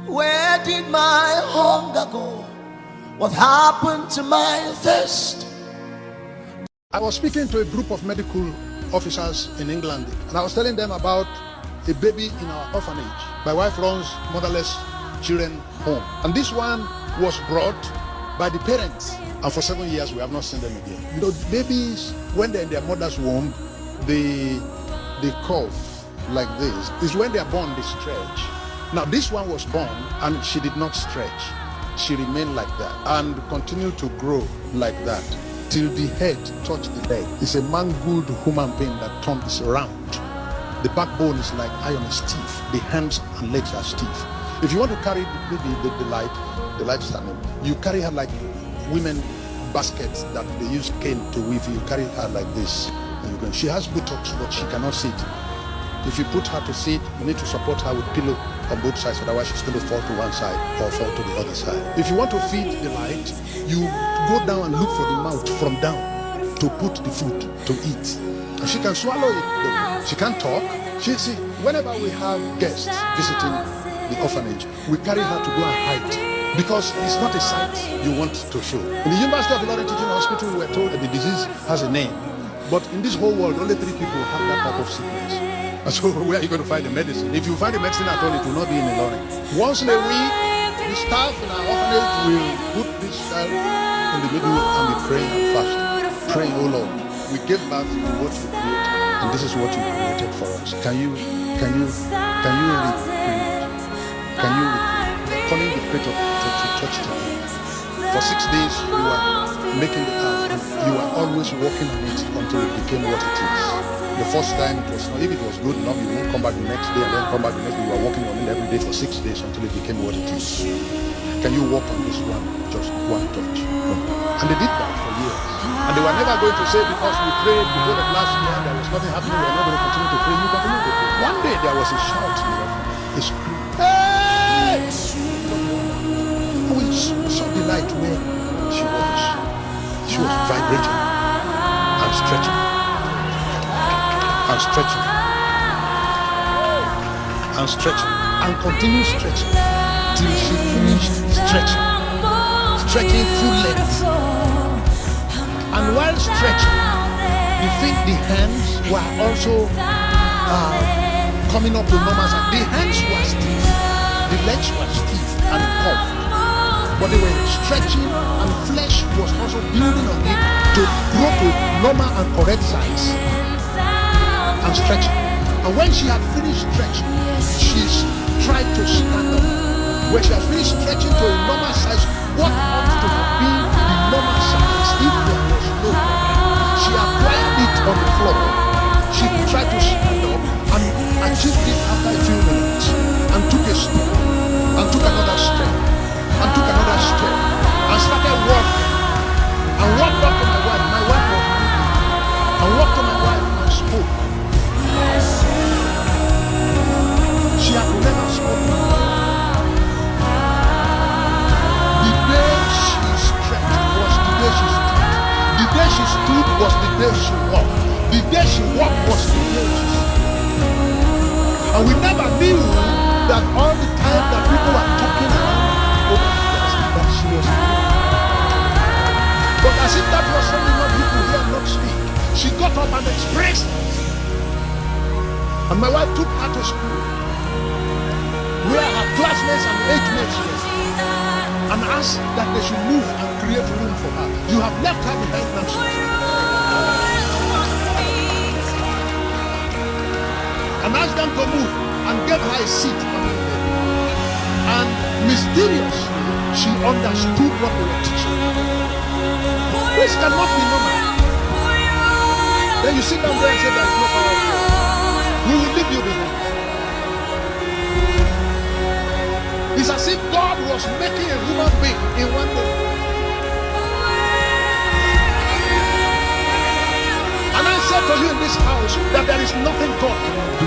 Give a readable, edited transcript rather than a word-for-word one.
Where did my hunger go? What happened to my thirst? I was speaking to a group of medical officers in England, and I was telling them about a baby in our orphanage. My wife runs motherless children home, and this one was brought by the parents, and for 7 years we have not seen them again. You know, babies, when they're in their mother's womb, they cough like this. It's when they're born they stretch. Now this one was born and she did not stretch. She remained like that and continued to grow like that till the head touched the leg. It's a mangled human being that turns around. The backbone is like iron is stiff. The hands and legs are stiff. If you want to carry the light standing, you carry her like women baskets that they use cane to weave. You carry her like this. And you can. She has buttocks, but she cannot sit. If you put her to sit, you need to support her with pillow on both sides, otherwise she's going to fall to one side or fall to the other side. If you want to feed the light, you go down and look for the mouth from down to put the food to eat. And she can swallow it though. She can't talk. See, whenever we have guests visiting the orphanage, we carry her to go and hide because it's not a sight you want to show. In the University of Ilorin Teaching Hospital, we were told that the disease has a name, but in this whole world, only 3 people have that type of sickness. So where are you going to find the medicine? If you find the medicine at all, it will not be in Ilorin. Once in a week, the staff in our orphanage will put this child in the middle and be praying and fasting. Praying, oh Lord, we give birth to what you created, and this is what you created for us. Can you recreate? Calling the creator to touch the earth. For 6 days, you are making the earth, and you are always working on it until it became what it is. The first time it was not, if it was good enough, you won't come back the next day and then come back the next day. You are working on it every day for 6 days until it became what it is. Can you work on this one, just one touch? And they did that for years. And they were never going to say because we prayed the whole of last year, there was nothing happening, we are not going to continue to pray. You continue to pray. One day there was a shout in the orphanage, a scream. Hey! And we saw the light where she was. She was vibrating and stretching. And stretching and stretching and continue stretching till she finished stretching full length. And while stretching, you think the hands were also coming up to normal size. The hands were stiff, the legs were stiff and curved, but they were stretching and flesh was also building on it to grow to normal and correct size. And stretching. And when she had finished stretching, she tried to stand up. When she had finished stretching to a normal size, what ought to have been the normal size if there was no problem? She applied it on the floor. She tried to stand up and achieved it after a few minutes and took a step and took another step and took another step and started walking and walked up to my wife. My wife was weeping and walked to my wife and spoke. She had never spoken. The day she stretched was the day she stood. The day she stood was the day she walked. The day she walked was the day she stood. And we never knew that all the time that people were talking around over years that she was free. But as if that was something not people hear not speak, she got up and expressed. And my wife took her to school, where her classmates and age mates were, and asked that they should move and create room for her. You have left her behind now. And asked them to move and gave her a seat on the bed. And mysteriously, she understood what they were teaching. This cannot be normal. Then you sit down there and say there is no power of God. We will leave you behind. It's as if God was making a human being in one day. And I said to you in this house that there is nothing God cannot do.